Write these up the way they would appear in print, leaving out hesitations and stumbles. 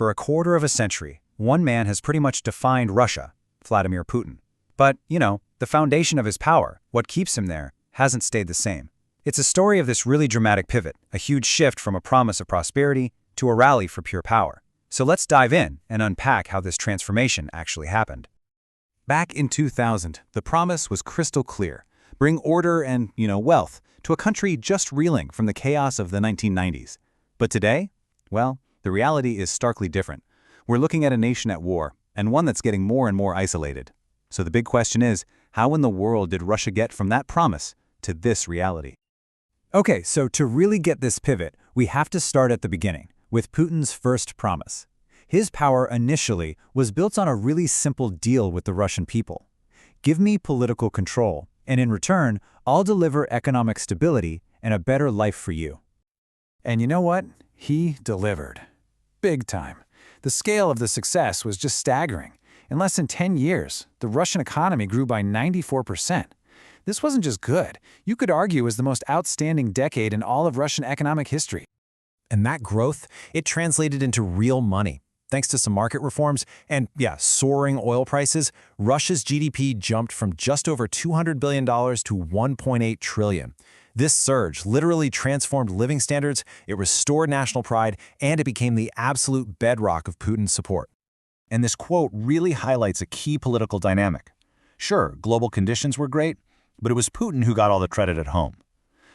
For a quarter of a century, one man has pretty much defined Russia, Vladimir Putin. But, the foundation of his power, what keeps him there, hasn't stayed the same. It's a story of this really dramatic pivot, a huge shift from a promise of prosperity to a rally for pure power. So let's dive in and unpack how this transformation actually happened. Back in 2000, the promise was crystal clear. Bring order and, wealth to a country just reeling from the chaos of the 1990s. But today, well, the reality is starkly different. We're looking at a nation at war, and one that's getting more and more isolated. So the big question is, how in the world did Russia get from that promise to this reality? Okay, so to really get this pivot, we have to start at the beginning, with Putin's first promise. His power initially was built on a really simple deal with the Russian people. Give me political control, and in return, I'll deliver economic stability and a better life for you. And you know what? He delivered. Big time. The scale of the success was just staggering. In less than 10 years, the Russian economy grew by 94%. This wasn't just good. You could argue it was the most outstanding decade in all of Russian economic history. And that growth, it translated into real money. Thanks to some market reforms and, soaring oil prices, Russia's GDP jumped from just over $200 billion to $1.8 trillion. This surge literally transformed living standards, it restored national pride, and it became the absolute bedrock of Putin's support. And this quote really highlights a key political dynamic. Sure, global conditions were great, but it was Putin who got all the credit at home.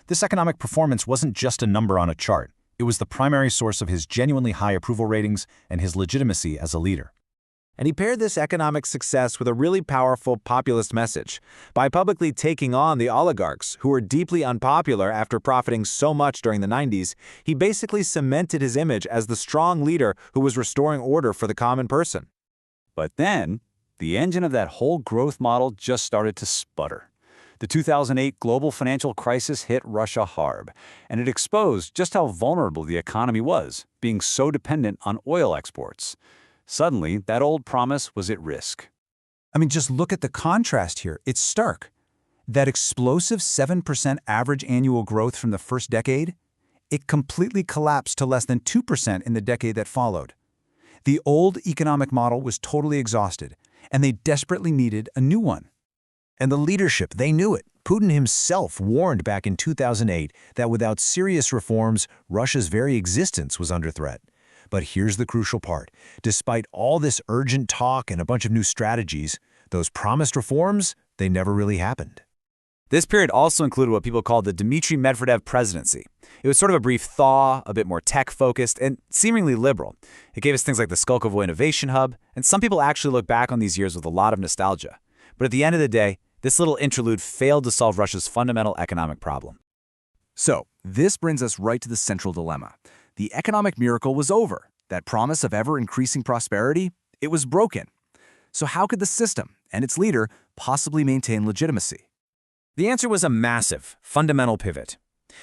This economic performance wasn't just a number on a chart. It was the primary source of his genuinely high approval ratings and his legitimacy as a leader. And he paired this economic success with a really powerful populist message. By publicly taking on the oligarchs, who were deeply unpopular after profiting so much during the 90s, he basically cemented his image as the strong leader who was restoring order for the common person. But then, the engine of that whole growth model just started to sputter. The 2008 global financial crisis hit Russia hard, and it exposed just how vulnerable the economy was, being so dependent on oil exports. Suddenly, that old promise was at risk. Just look at the contrast here. It's stark. That explosive 7% average annual growth from the first decade, it completely collapsed to less than 2% in the decade that followed. The old economic model was totally exhausted, and they desperately needed a new one. And the leadership, they knew it. Putin himself warned back in 2008 that without serious reforms, Russia's very existence was under threat. But here's the crucial part. Despite all this urgent talk and a bunch of new strategies, those promised reforms, they never really happened. This period also included what people called the Dmitry Medvedev presidency. It was sort of a brief thaw, a bit more tech-focused, and seemingly liberal. It gave us things like the Skolkovo Innovation Hub, and some people actually look back on these years with a lot of nostalgia. But at the end of the day, this little interlude failed to solve Russia's fundamental economic problem. So, this brings us right to the central dilemma. The economic miracle was over. That promise of ever-increasing prosperity, it was broken. So how could the system and its leader possibly maintain legitimacy? The answer was a massive, fundamental pivot.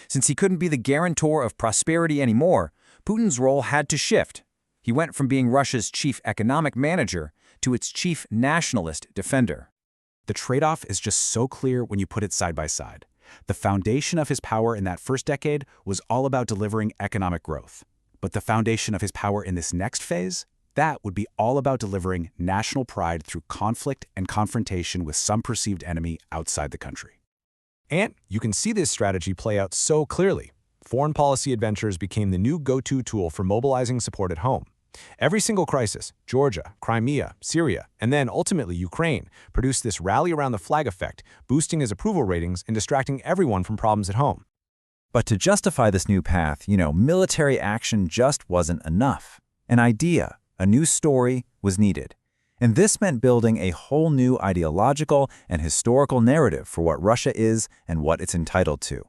Since he couldn't be the guarantor of prosperity anymore, Putin's role had to shift. He went from being Russia's chief economic manager to its chief nationalist defender. The trade-off is just so clear when you put it side by side. The foundation of his power in that first decade was all about delivering economic growth. But the foundation of his power in this next phase, that would be all about delivering national pride through conflict and confrontation with some perceived enemy outside the country. And you can see this strategy play out so clearly. Foreign policy adventures became the new go-to tool for mobilizing support at home. Every single crisis, Georgia, Crimea, Syria, and then ultimately Ukraine, produced this rally around the flag effect, boosting his approval ratings and distracting everyone from problems at home. But to justify this new path, military action just wasn't enough. An idea, a new story was needed. And this meant building a whole new ideological and historical narrative for what Russia is and what it's entitled to.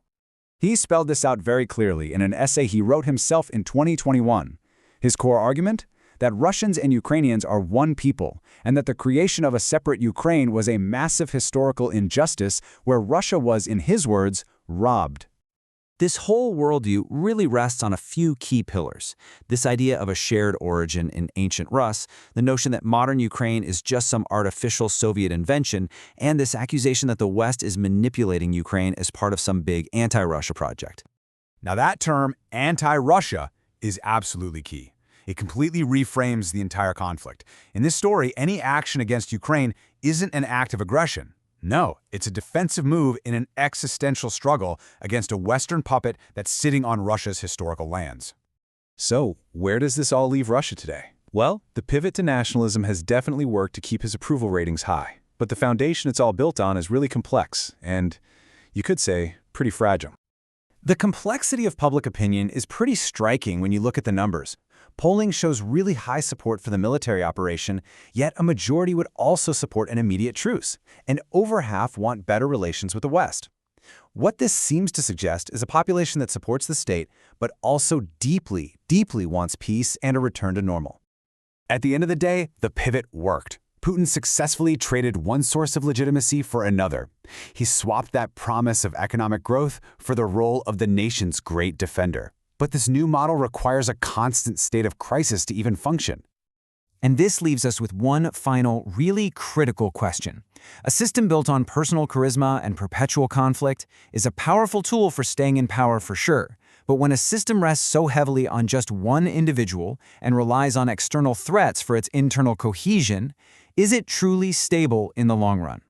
He spelled this out very clearly in an essay he wrote himself in 2021. His core argument? That Russians and Ukrainians are one people, and that the creation of a separate Ukraine was a massive historical injustice where Russia was, in his words, robbed. This whole worldview really rests on a few key pillars. This idea of a shared origin in ancient Rus, the notion that modern Ukraine is just some artificial Soviet invention, and this accusation that the West is manipulating Ukraine as part of some big anti-Russia project. Now that term, anti-Russia, is absolutely key. It completely reframes the entire conflict. In this story, any action against Ukraine isn't an act of aggression. No, it's a defensive move in an existential struggle against a Western puppet that's sitting on Russia's historical lands. So, where does this all leave Russia today? Well, the pivot to nationalism has definitely worked to keep his approval ratings high. But the foundation it's all built on is really complex and, you could say, pretty fragile. The complexity of public opinion is pretty striking when you look at the numbers. Polling shows really high support for the military operation, yet a majority would also support an immediate truce, and over half want better relations with the West. What this seems to suggest is a population that supports the state, but also deeply, deeply wants peace and a return to normal. At the end of the day, the pivot worked. Putin successfully traded one source of legitimacy for another. He swapped that promise of economic growth for the role of the nation's great defender. But this new model requires a constant state of crisis to even function. And this leaves us with one final, really critical question. A system built on personal charisma and perpetual conflict is a powerful tool for staying in power for sure. But when a system rests so heavily on just one individual and relies on external threats for its internal cohesion, is it truly stable in the long run?